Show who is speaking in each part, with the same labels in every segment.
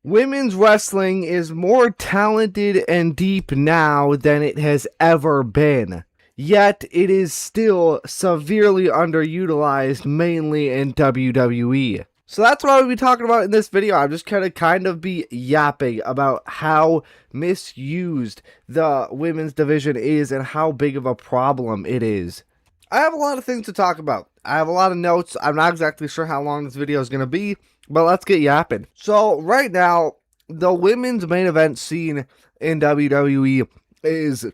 Speaker 1: Women's wrestling is more talented and deep now than it has ever been. Yet, it is still severely underutilized, mainly in WWE. So that's what I'll be talking about in this video. I'm just gonna kind of be yapping about how misused the women's division is and how big of a problem it is. I have a lot of things to talk about. I have a lot of notes. I'm not exactly sure how long this video is going to be, but let's get yapping. So right now, the women's main event scene in WWE is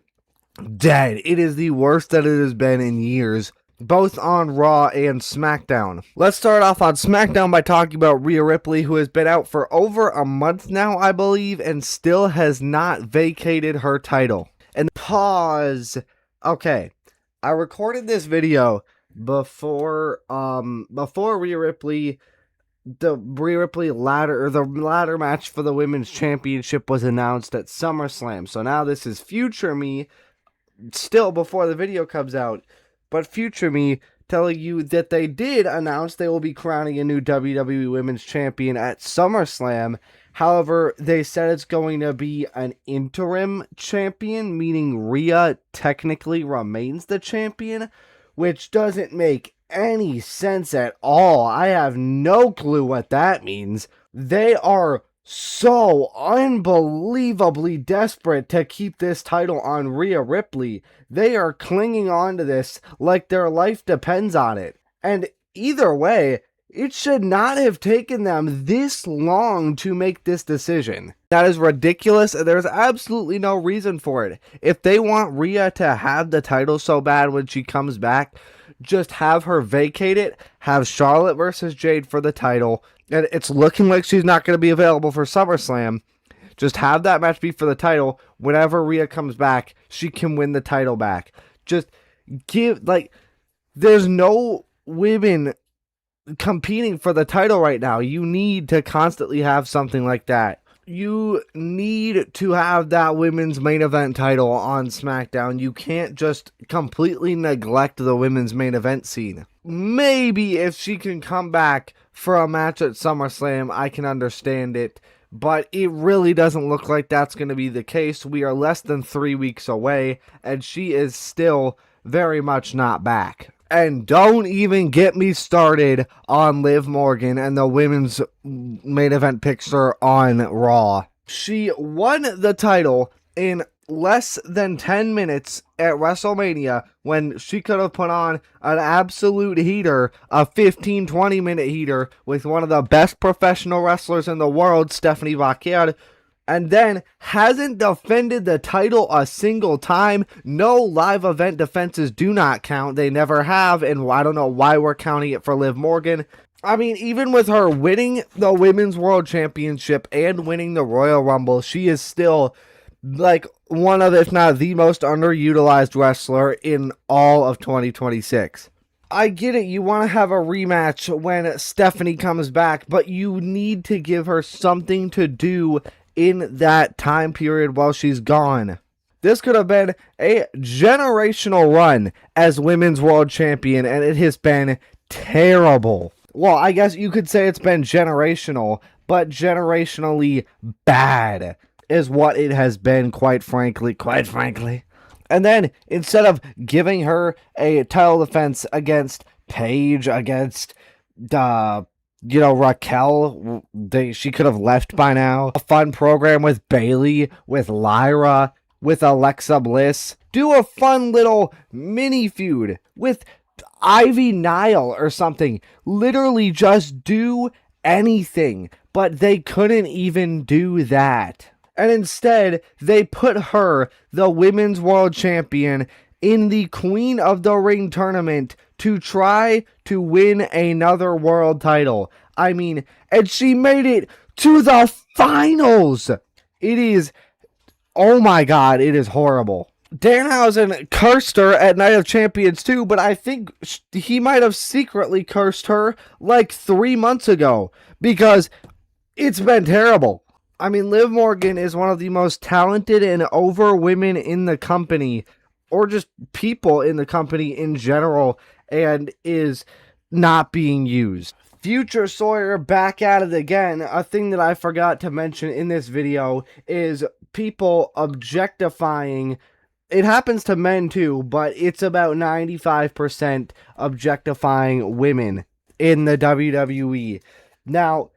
Speaker 1: dead. It is the worst that it has been in years, both on Raw and SmackDown. Let's start off on SmackDown by talking about Rhea Ripley, who has been out for over a month now, I believe, and still has not vacated her title. And pause. Okay. I recorded this video before Rhea Ripley, the Rhea Ripley ladder match for the women's championship was announced at SummerSlam. So now this is future me, still before the video comes out, but future me telling you that they did announce they will be crowning a new WWE Women's Champion at SummerSlam. However, they said it's going to be an interim champion, meaning Rhea technically remains the champion, which doesn't make any sense at all. I have no clue what that means. They are so unbelievably desperate to keep this title on Rhea Ripley. They are clinging on to this like their life depends on it. And either way, it should not have taken them this long to make this decision. That is ridiculous, and there's absolutely no reason for it. If they want Rhea to have the title so bad when she comes back, just have her vacate it, have Charlotte versus Jade for the title, and it's looking like she's not going to be available for SummerSlam. Just have that match be for the title. Whenever Rhea comes back, she can win the title back. Just give, there's no women competing for the title right now. You need to constantly have something like that. You need to have that women's main event title on SmackDown. You can't just completely neglect the women's main event scene. Maybe if she can come back for a match at SummerSlam, I can understand it, but it really doesn't look like that's going to be the case. We are less than 3 weeks away, and she is still very much not back. And don't even get me started on Liv Morgan and the women's main event picture on Raw. She won the title in less than 10 minutes at WrestleMania when she could have put on an absolute heater, a 15-20 minute heater with one of the best professional wrestlers in the world, Stephanie Vaquer, and then hasn't defended the title a single time. No live event defenses do not count. They never have, and I don't know why we're counting it for Liv Morgan. I mean, even with her winning the Women's World Championship and winning the Royal Rumble, she is still one of, if not the most underutilized wrestler in all of 2026. I get it, you want to have a rematch when Stephanie comes back, but you need to give her something to do in that time period while she's gone. This could have been a generational run as Women's World Champion, and it has been terrible. Well, I guess you could say it's been generational, but generationally bad is what it has been, quite frankly. And then, instead of giving her a title defense against Paige, against Raquel, she could have left by now. A fun program with Bayley, with Lyra, with Alexa Bliss. Do a fun little mini feud with Ivy Nile or something. Literally just do anything. But they couldn't even do that. And instead, they put her, the Women's World Champion, in the Queen of the Ring tournament to try to win another world title. I mean, and she made it to the finals. It is, oh my god, it is horrible. Danhausen cursed her at Night of Champions too, but I think he might have secretly cursed her 3 months ago, because it's been terrible. I mean, Liv Morgan is one of the most talented and over women in the company, or just people in the company in general, and is not being used. Future Sawyer back at it again. A thing that I forgot to mention in this video is people objectifying. It happens to men too, but it's about 95% objectifying women in the WWE. Now,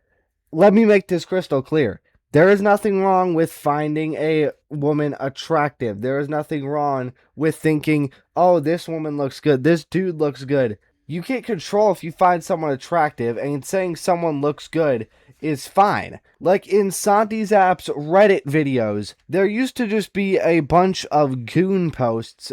Speaker 1: let me make this crystal clear. There is nothing wrong with finding a woman attractive. There is nothing wrong with thinking, oh, this woman looks good. This dude looks good. You can't control if you find someone attractive, and saying someone looks good is fine. Like in Santi Zap's Reddit videos, there used to just be a bunch of goon posts,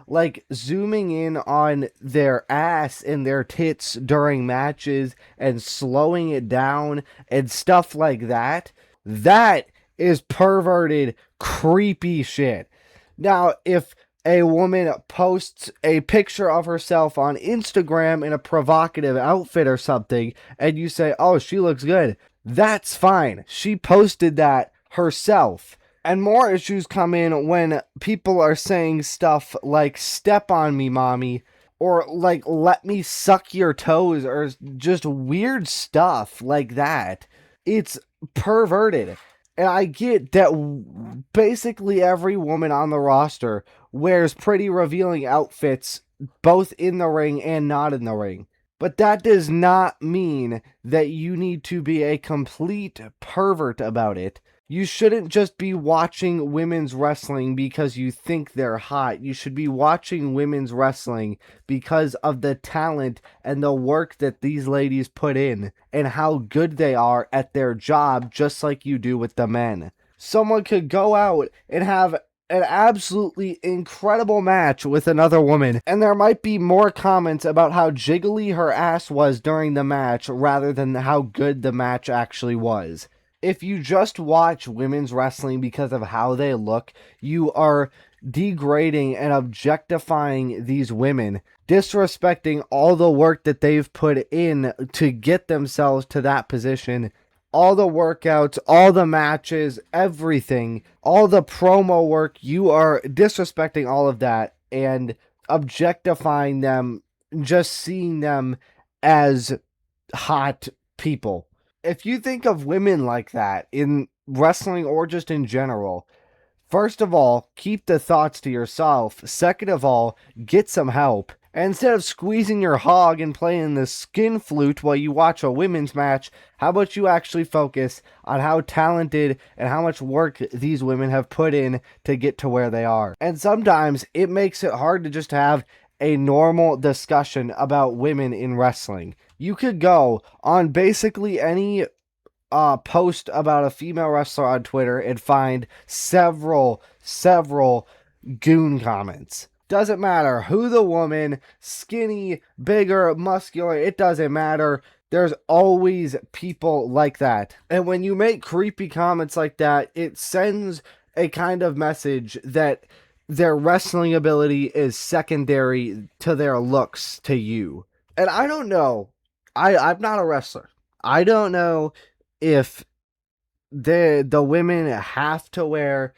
Speaker 1: like zooming in on their ass and their tits during matches and slowing it down and stuff like that. That is perverted, creepy shit. Now, if a woman posts a picture of herself on Instagram in a provocative outfit or something, and you say, oh, she looks good, that's fine. She posted that herself. And more issues come in when people are saying stuff like, step on me, mommy, or like, let me suck your toes, or just weird stuff like that. It's perverted. And I get that basically every woman on the roster wears pretty revealing outfits, both in the ring and not in the ring. But that does not mean that you need to be a complete pervert about it. You shouldn't just be watching women's wrestling because you think they're hot. You should be watching women's wrestling because of the talent and the work that these ladies put in and how good they are at their job, just like you do with the men. Someone could go out and have an absolutely incredible match with another woman, and there might be more comments about how jiggly her ass was during the match rather than how good the match actually was. If you just watch women's wrestling because of how they look, you are degrading and objectifying these women, disrespecting all the work that they've put in to get themselves to that position. All the workouts, all the matches, everything, all the promo work, you are disrespecting all of that and objectifying them, just seeing them as hot people. If you think of women like that in wrestling or just in general, first of all, keep the thoughts to yourself. Second of all, get some help. And instead of squeezing your hog and playing the skin flute while you watch a women's match, how about you actually focus on how talented and how much work these women have put in to get to where they are? And sometimes it makes it hard to just have a normal discussion about women in wrestling. You could go on basically any post about a female wrestler on Twitter and find several goon comments. Doesn't matter who the woman, skinny, bigger, muscular, it doesn't matter. There's always people like that. And when you make creepy comments like that, it sends a kind of message that their wrestling ability is secondary to their looks to you. And I don't know. I'm not a wrestler. I don't know if the women have to wear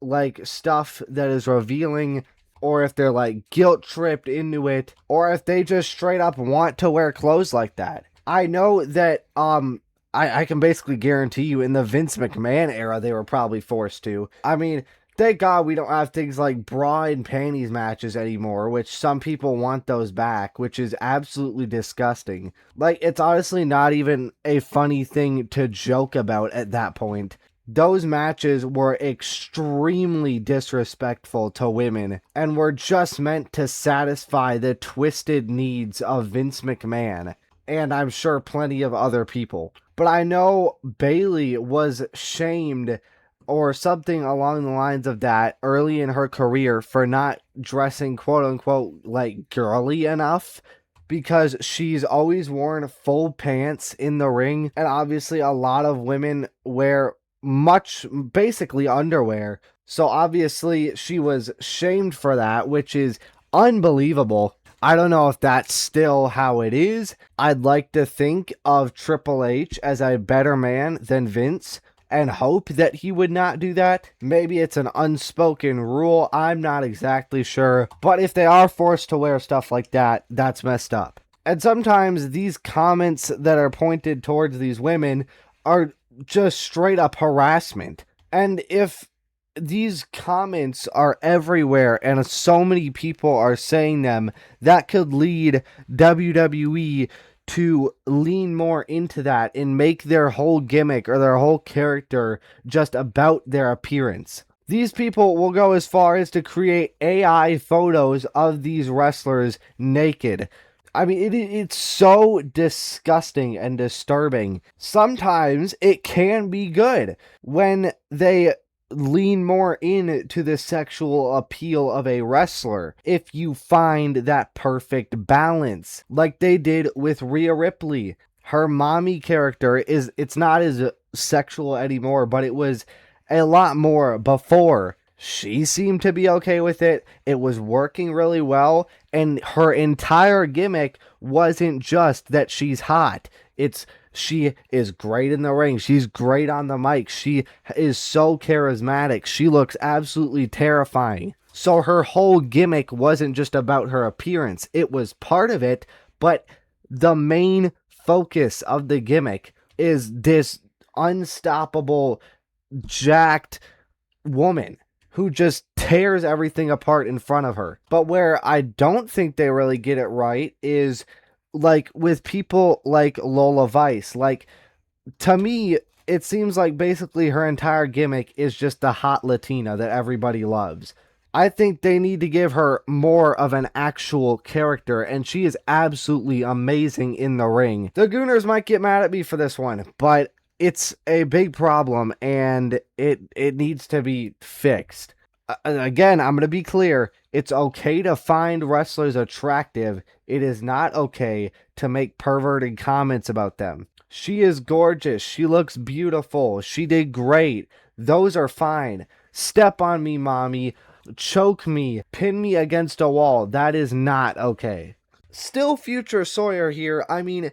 Speaker 1: like stuff that is revealing, or if they're like guilt tripped into it, or if they just straight up want to wear clothes like that. I know that I can basically guarantee you in the Vince McMahon era they were probably forced to. I mean, thank God we don't have things like bra and panties matches anymore, which some people want those back, which is absolutely disgusting. Like, it's honestly not even a funny thing to joke about at that point. Those matches were extremely disrespectful to women and were just meant to satisfy the twisted needs of Vince McMahon, and I'm sure plenty of other people. But I know Bayley was shamed or something along the lines of that early in her career for not dressing quote unquote like girly enough, because she's always worn full pants in the ring, and obviously a lot of women wear basically underwear. So obviously she was shamed for that, which is unbelievable. I don't know if that's still how it is. I'd like to think of Triple H as a better man than Vince and hope that he would not do that. Maybe it's an unspoken rule. I'm not exactly sure. But if they are forced to wear stuff like that, that's messed up. And sometimes these comments that are pointed towards these women are just straight up harassment. And if these comments are everywhere and so many people are saying them, that could lead WWE to lean more into that and make their whole gimmick or their whole character just about their appearance. These people will go as far as to create AI photos of these wrestlers naked. I mean, it's so disgusting and disturbing. Sometimes it can be good when they lean more into the sexual appeal of a wrestler if you find that perfect balance, like they did with Rhea Ripley. Her mommy character it's not as sexual anymore, but it was a lot more before. She seemed to be okay with it. It was working really well, and her entire gimmick wasn't just that she's hot. It's she is great in the ring. She's great on the mic. She is so charismatic. She looks absolutely terrifying. So her whole gimmick wasn't just about her appearance. It was part of it, but the main focus of the gimmick is this unstoppable, jacked woman who just tears everything apart in front of her. But where I don't think they really get it right is like with people like Lola Vice. Like, to me, it seems like basically her entire gimmick is just the hot Latina that everybody loves. I think they need to give her more of an actual character, and she is absolutely amazing in the ring. The Gooners might get mad at me for this one, but it's a big problem, and it needs to be fixed. Again, I'm going to be clear. It's okay to find wrestlers attractive. It is not okay to make perverted comments about them. She is gorgeous. She looks beautiful. She did great. Those are fine. Step on me, mommy. Choke me. Pin me against a wall. That is not okay. Still future Sawyer here. I mean,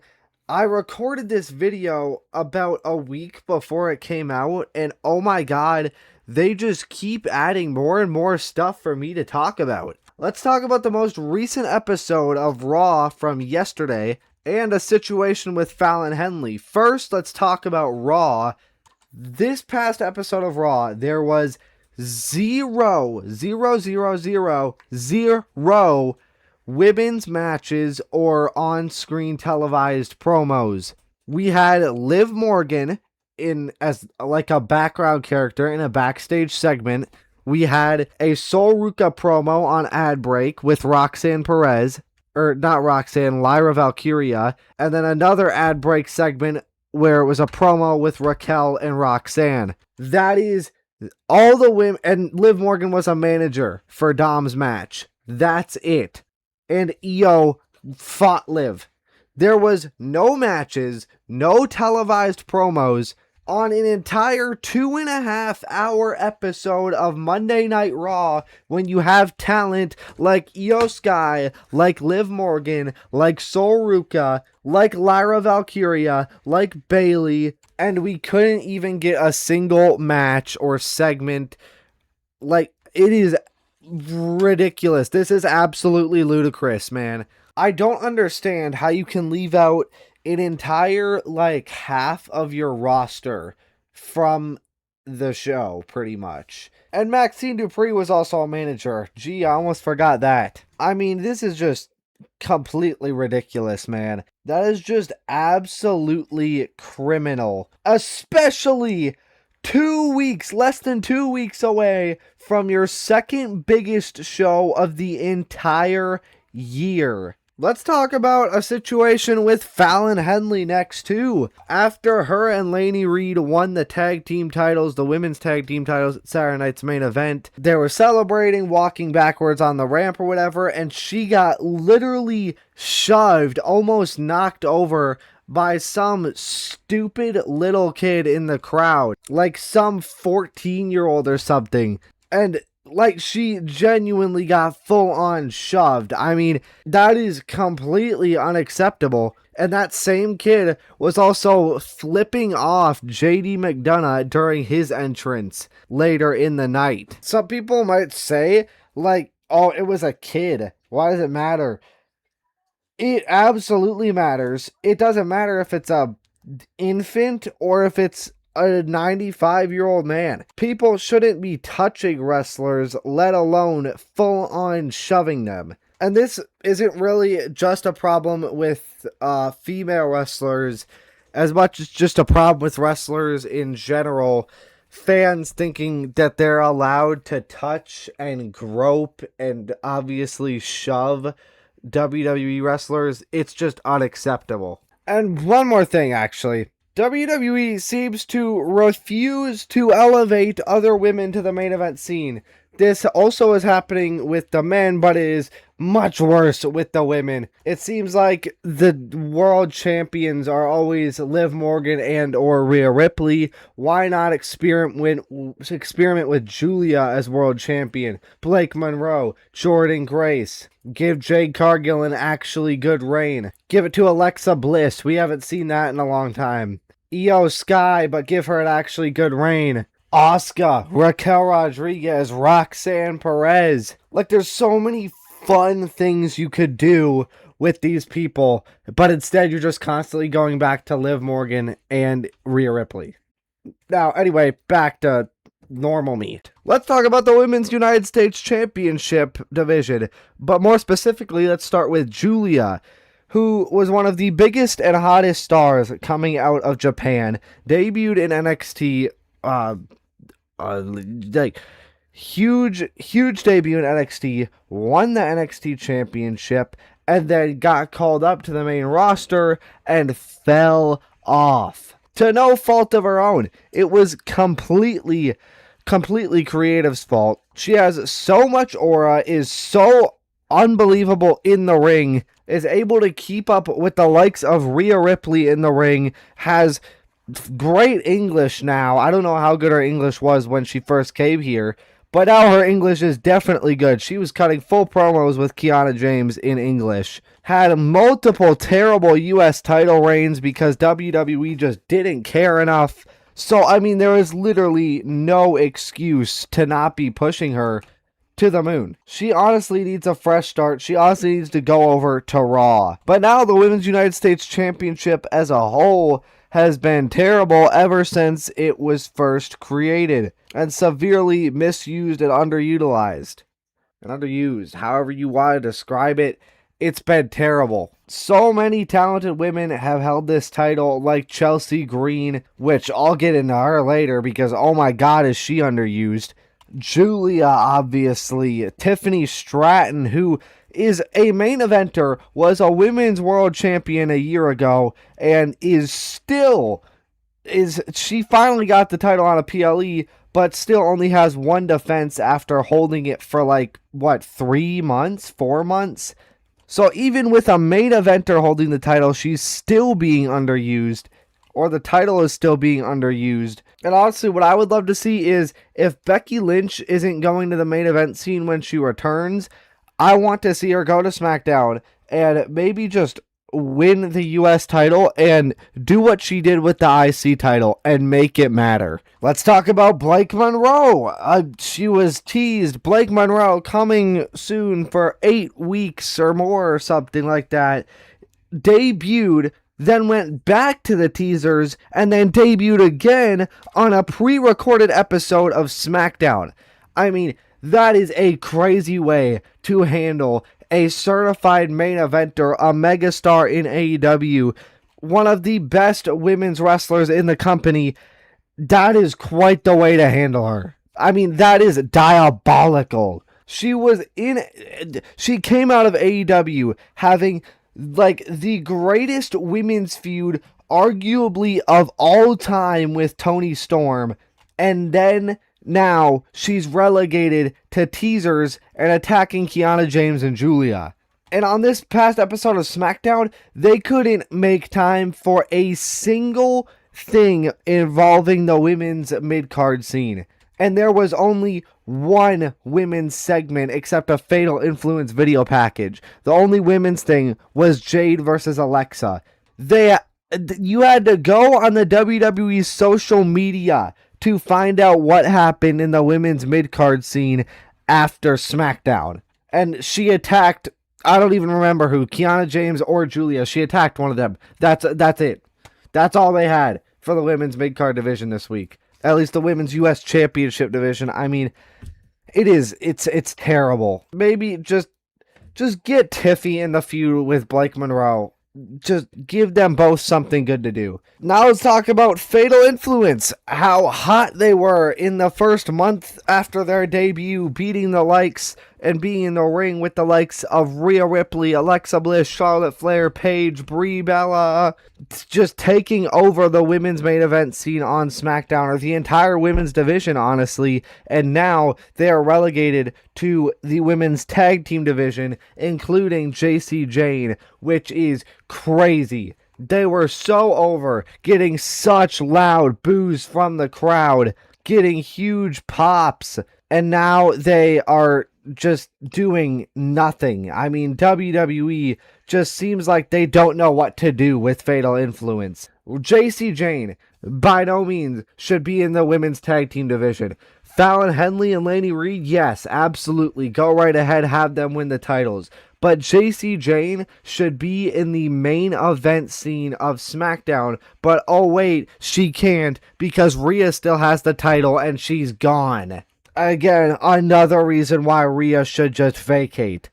Speaker 1: I recorded this video about a week before it came out, and oh my god, they just keep adding more and more stuff for me to talk about. Let's talk about the most recent episode of Raw from yesterday and a situation with Fallon Henley. First, let's talk about Raw. This past episode of Raw, there was zero women's matches or on-screen televised promos. We had Liv Morgan in as like a background character in a backstage segment. We had a Sol Ruca promo on ad break with Roxanne Perez, or not Roxanne, Lyra Valkyria, and then another ad break segment where it was a promo with Raquel and Roxanne. That is all the women, and Liv Morgan was a manager for Dom's match. That's it. And Io fought Liv. There was no matches, no televised promos on an entire 2.5 hour episode of Monday Night Raw when you have talent like Io Sky, like Liv Morgan, like Sol Ruca, like Lyra Valkyria, like Bayley, and we couldn't even get a single match or segment. Like, it is ridiculous. This is absolutely ludicrous, man. I don't understand how you can leave out an entire, like, half of your roster from the show, pretty much. And Maxine Dupree was also a manager. Gee, I almost forgot that. I mean, this is just completely ridiculous, man. That is just absolutely criminal. Especially 2 weeks, less than 2 weeks away from your second biggest show of the entire year. Let's talk about a situation with Fallon Henley next, too. After her and Lainey Reed won the tag team titles, the women's tag team titles at Saturday night's main event, they were celebrating, walking backwards on the ramp or whatever, and she got literally shoved, almost knocked over by some stupid little kid in the crowd, like some 14-year-old or something. And like, she genuinely got full on shoved. I mean, that is completely unacceptable. And that same kid was also flipping off JD McDonough during his entrance later in the night. Some people might say, like, oh, it was a kid. Why does it matter? It absolutely matters. It doesn't matter if it's a infant or if it's a 95-year-old man. People shouldn't be touching wrestlers, let alone full on shoving them. And this isn't really just a problem with female wrestlers as much as just a problem with wrestlers in general. Fans thinking that they're allowed to touch and grope and obviously shove WWE wrestlers, it's just unacceptable. And one more thing, actually. WWE seems to refuse to elevate other women to the main event scene. This also is happening with the men, but it is much worse with the women. It seems like the world champions are always Liv Morgan and or Rhea Ripley. Why not experiment with Julia as world champion? Blake Monroe, Jordan Grace. Give Jade Cargill an actually good reign. Give it to Alexa Bliss. We haven't seen that in a long time. Io Sky, but give her an actually good reign. Asuka, Raquel Rodriguez, Roxanne Perez. Like, there's so many fun things you could do with these people, but instead you're just constantly going back to Liv Morgan and Rhea Ripley. Now, anyway, back to normal meat. Let's talk about the Women's United States Championship division, but more specifically, let's start with Julia, who was one of the biggest and hottest stars coming out of Japan, debuted in NXT, huge debut in NXT, won the NXT Championship, and then got called up to the main roster and fell off. To no fault of her own. It was completely Creative's fault. She has so much aura, is so unbelievable in the ring, is able to keep up with the likes of Rhea Ripley in the ring, has great English now. I don't know how good her English was when she first came here, but now her English is definitely good. She was cutting full promos with Kiana James in English. Had multiple terrible US title reigns because WWE just didn't care enough. So, I mean, there is literally no excuse to not be pushing her to the moon. She honestly needs a fresh start. She honestly needs to go over to Raw. But now the Women's United States Championship as a whole has been terrible ever since it was first created, and severely misused and underutilized. And underused, however you want to describe it, it's been terrible. So many talented women have held this title, like Chelsea Green, which I'll get into her later because oh my god is she underused. Julia, obviously. Tiffany Stratton, who is a main eventer, was a women's world champion a year ago, and she finally got the title on a PLE, but still only has one defense after holding it for 3 months, 4 months? So even with a main eventer holding the title, she's still being underused, or the title is still being underused. And honestly, what I would love to see is if Becky Lynch isn't going to the main event scene when she returns, I want to see her go to SmackDown and maybe just win the US title and do what she did with the IC title and make it matter. Let's talk about Blake Monroe. She was teased. Blake Monroe coming soon for 8 weeks or more or something like that. Debuted, then went back to the teasers, and then debuted again on a pre-recorded episode of SmackDown. I mean, that is a crazy way to handle a certified main eventer, a megastar in AEW, one of the best women's wrestlers in the company. That is quite the way to handle her. I mean, that is diabolical. She came out of AEW having the greatest women's feud arguably of all time with Toni Storm, and then now she's relegated to teasers and attacking Kiana James and Julia. And on this past episode of SmackDown, they couldn't make time for a single thing involving the women's mid-card scene. And there was only one women's segment except a Fatal Influence video package. The only women's thing was Jade versus Alexa. You had to go on the WWE social media to find out what happened in the women's mid-card scene after SmackDown. And she attacked I don't even remember who, Kiana James or Julia. She attacked one of them. That's it. That's all they had for the women's mid-card division this week. At least the women's U.S. Championship division. I mean, it's terrible. Maybe just get Tiffy in the feud with Blake Monroe. Just give them both something good to do. Now let's talk about Fatal Influence. How hot they were in the first month after their debut, beating the likes and being in the ring with the likes of Rhea Ripley, Alexa Bliss, Charlotte Flair, Paige, Brie Bella, just taking over the women's main event scene on SmackDown, or the entire women's division, honestly. And now they are relegated to the women's tag team division, including JC Jane, which is crazy. They were so over, getting such loud boos from the crowd, getting huge pops, and now they are just doing nothing. I mean, WWE just seems like they don't know what to do with Fatal Influence. JC Jane, by no means, should be in the women's tag team division. Fallon Henley and Laney Reed, yes, absolutely. Go right ahead, have them win the titles. But JC Jane should be in the main event scene of SmackDown. But oh wait, she can't because Rhea still has the title and she's gone. Again, another reason why Rhea should just vacate.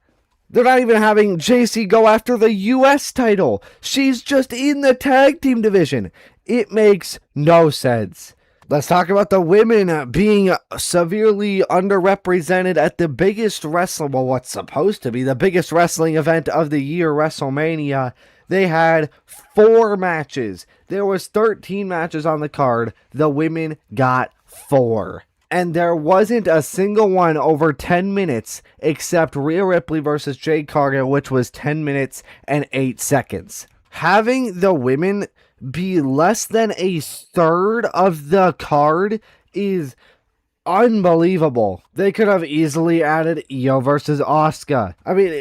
Speaker 1: They're not even having JC go after the US title. She's just in the tag team division. It makes no sense. Let's talk about the women being severely underrepresented at the biggest wrestling, well, what's supposed to be the biggest wrestling event of the year, WrestleMania. They had 4 matches. There was 13 matches on the card. The women got 4. And there wasn't a single one over 10 minutes except Rhea Ripley versus Jade Cargill, which was 10 minutes and 8 seconds. Having the women be less than a third of the card is unbelievable. They could have easily added Io versus Asuka. I mean,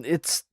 Speaker 1: it's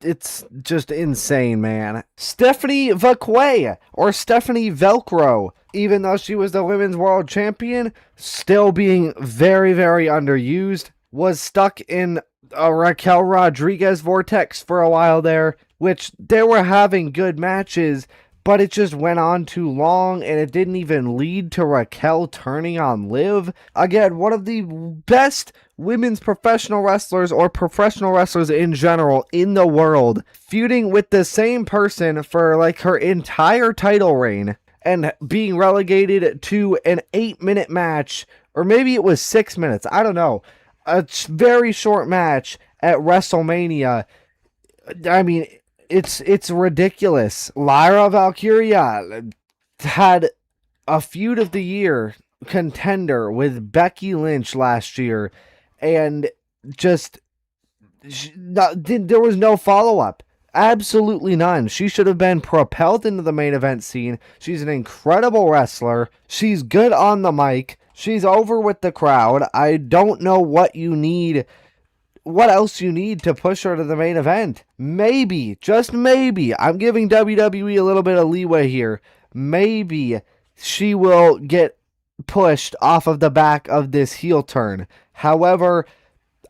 Speaker 1: just insane, man. Stephanie Vacquet, or Stephanie Velcro, even though she was the women's world champion, still being very, very underused, was stuck in a Raquel Rodriguez vortex for a while there, which they were having good matches, but it just went on too long, and it didn't even lead to Raquel turning on Liv. Again, one of the best women's professional wrestlers, or professional wrestlers in general, in the world, feuding with the same person for like her entire title reign, and being relegated to an 8-minute match, or maybe it was 6 minutes, I don't know, a very short match at WrestleMania. I mean, it's ridiculous. Lyra Valkyria had a feud of the year contender with Becky Lynch last year, and just there was no follow-up. Absolutely none. She should have been propelled into the main event scene. She's an incredible wrestler. She's good on the mic. She's over with the crowd. I don't know what you need. What else you need to push her to the main event? Maybe, just maybe, I'm giving WWE a little bit of leeway here. Maybe she will get pushed off of the back of this heel turn. However,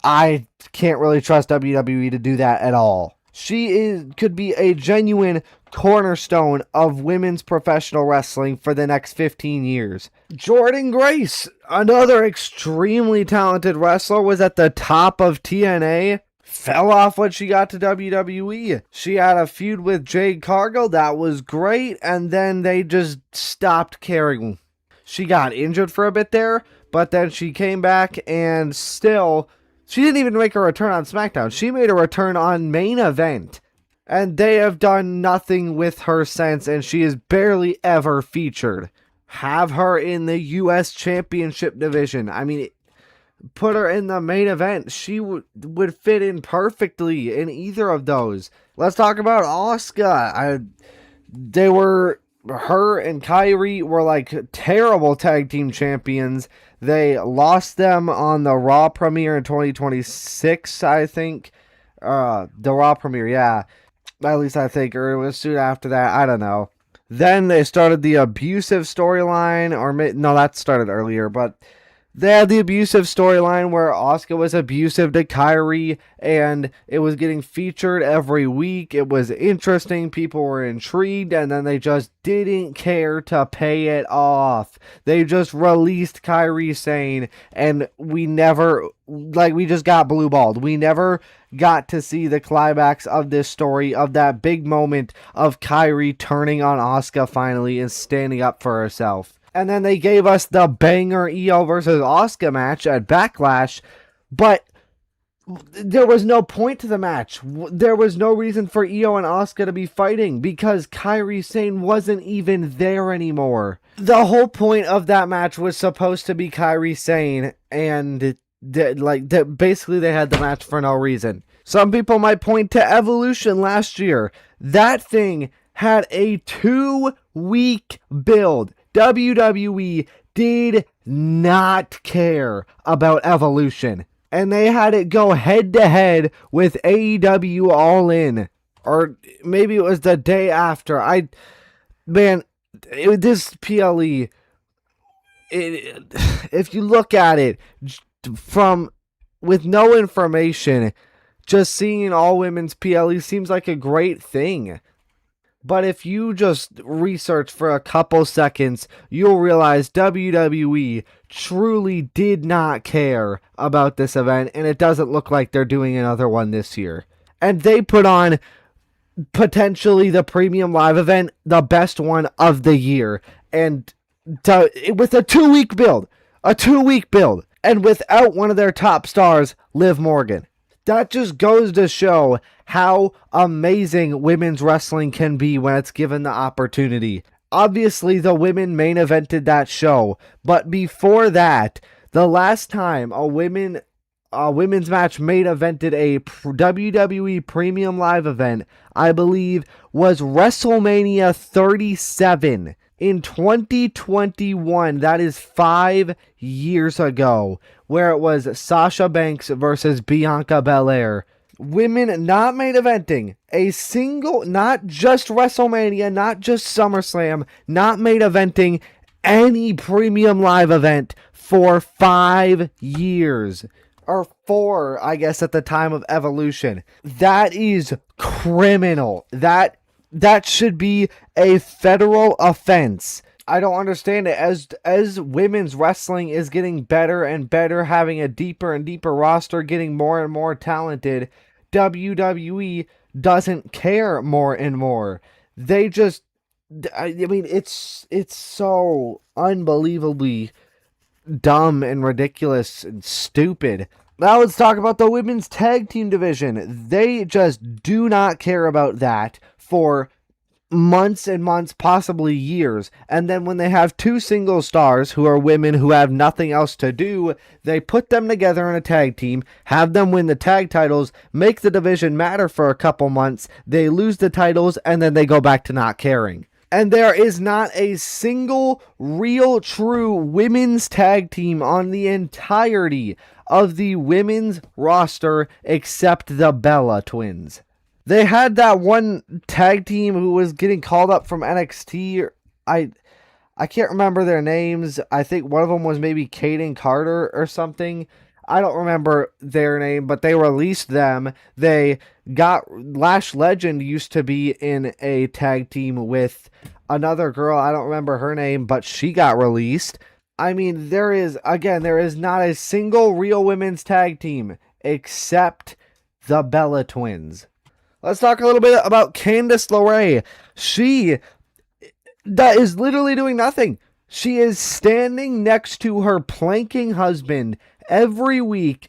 Speaker 1: I can't really trust WWE to do that at all. She could be a genuine cornerstone of women's professional wrestling for the next 15 years. Jordynne Grace, another extremely talented wrestler, was at the top of TNA, fell off when she got to WWE. She had a feud with Jade Cargill, that was great, and then they just stopped caring. She got injured for a bit there, but then she came back and still, she didn't even make a return on SmackDown. She made a return on Main Event. And they have done nothing with her since, and she is barely ever featured. Have her in the U.S. Championship division. I mean, put her in the main event. She would fit in perfectly in either of those. Let's talk about Asuka. Her and Kyrie were like terrible tag team champions. They lost them on the Raw premiere in 2026, I think. The Raw premiere, yeah. At least I think, or it was soon after that, I don't know. Then they started the abusive storyline, or no, that started earlier, but They had the abusive storyline where Asuka was abusive to Kairi, and it was getting featured every week. It was interesting. People were intrigued, and then they just didn't care to pay it off. They just released Kairi Sane, and we just got blue balled. We never got to see the climax of this story, of that big moment of Kairi turning on Asuka finally and standing up for herself. And then they gave us the banger Io versus Asuka match at Backlash, but there was no point to the match. There was no reason for Io and Asuka to be fighting because Kairi Sane wasn't even there anymore. The whole point of that match was supposed to be Kairi Sane, and basically they had the match for no reason. Some people might point to Evolution last year. That thing had a 2-week build. WWE did not care about Evolution, and they had it go head to head with AEW All In, or maybe it was the day after. This PLE, if you look at it with no information, just seeing an all women's PLE seems like a great thing. But if you just research for a couple seconds, you'll realize WWE truly did not care about this event, and it doesn't look like they're doing another one this year. And they put on potentially the premium live event, the best one of the year, and with a 2-week build, and without one of their top stars, Liv Morgan. That just goes to show how amazing women's wrestling can be when it's given the opportunity. Obviously, the women main evented that show, but before that, the last time a women's match main evented a WWE Premium Live event, I believe, was WrestleMania 37 in 2021. That is 5 years ago, where it was Sasha Banks versus Bianca Belair. Women not main eventing a single, not just WrestleMania, not just SummerSlam, not main eventing any premium live event for 5 years. Or 4, I guess, at the time of Evolution. That is criminal. That should be a federal offense. I don't understand it. As women's wrestling is getting better and better, having a deeper and deeper roster, getting more and more talented, WWE doesn't care more and more. They just, it's so unbelievably dumb and ridiculous and stupid. Now let's talk about the women's tag team division. They just do not care about that for months and months, possibly years. And then when they have 2 single stars who are women who have nothing else to do, they put them together in a tag team, have them win the tag titles, make the division matter for a couple months, they lose the titles, and then they go back to not caring. And there is not a single real true women's tag team on the entirety of the women's roster except the Bella Twins. They had that one tag team who was getting called up from NXT. I can't remember their names. I think one of them was maybe Kaden Carter or something. I don't remember their name, but they released them. They got Lash Legend used to be in a tag team with another girl. I don't remember her name, but she got released. I mean, there is not a single real women's tag team except the Bella Twins. Let's talk a little bit about Candice LeRae. She is literally doing nothing. She is standing next to her planking husband every week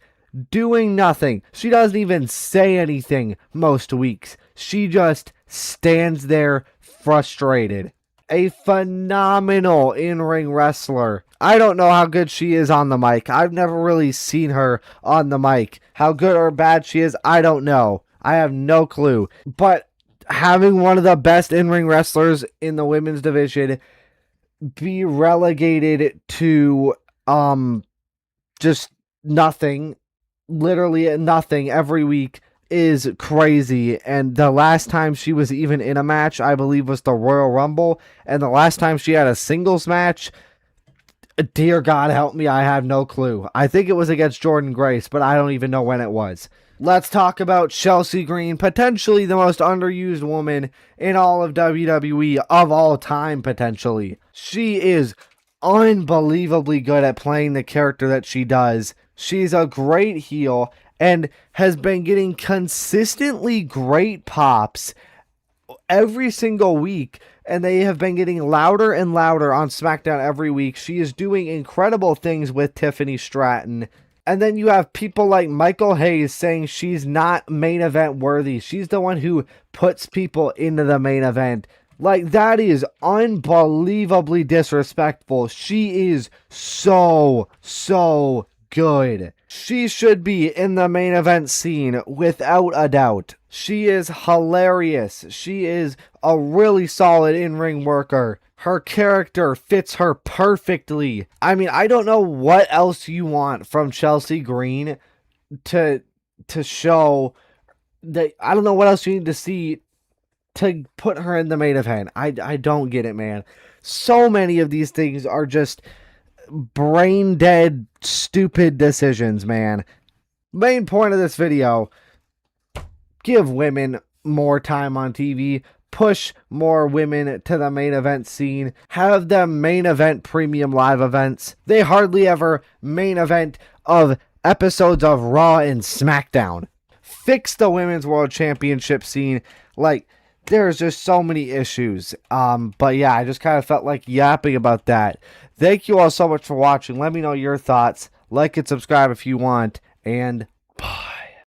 Speaker 1: doing nothing. She doesn't even say anything most weeks. She just stands there frustrated. A phenomenal in-ring wrestler. I don't know how good she is on the mic. I've never really seen her on the mic. How good or bad she is, I don't know. I have no clue. But having one of the best in-ring wrestlers in the women's division be relegated to just nothing, literally nothing every week is crazy. And the last time she was even in a match, I believe, was the Royal Rumble. And the last time she had a singles match, Dear God help me, I have no clue. I think it was against Jordan Grace, but I don't even know when it was. Let's talk about Chelsea Green, potentially the most underused woman in all of WWE of all time, potentially. She is unbelievably good at playing the character that she does. She's a great heel and has been getting consistently great pops every single week, and they have been getting louder and louder on SmackDown every week. She is doing incredible things with Tiffany Stratton. And then you have people like Michael Hayes saying she's not main event worthy. She's the one who puts people into the main event. Like, that is unbelievably disrespectful. She is so good. She should be in the main event scene without a doubt. She is hilarious. She is a really solid in-ring worker. Her character fits her perfectly. I mean, I don't know what else you want from Chelsea Green to show that. I don't know what else you need to see to put her in the main event. I don't get it, man. So many of these things are just brain dead, stupid decisions, man. Main point of this video: give women more time on TV. Push more women to the main event scene. Have them main event premium live events. They hardly ever main event of episodes of Raw and SmackDown. Fix the Women's World Championship scene. Like, there's just so many issues. But yeah, I just kind of felt like yapping about that. Thank you all so much for watching. Let me know your thoughts. Like and subscribe if you want. And bye.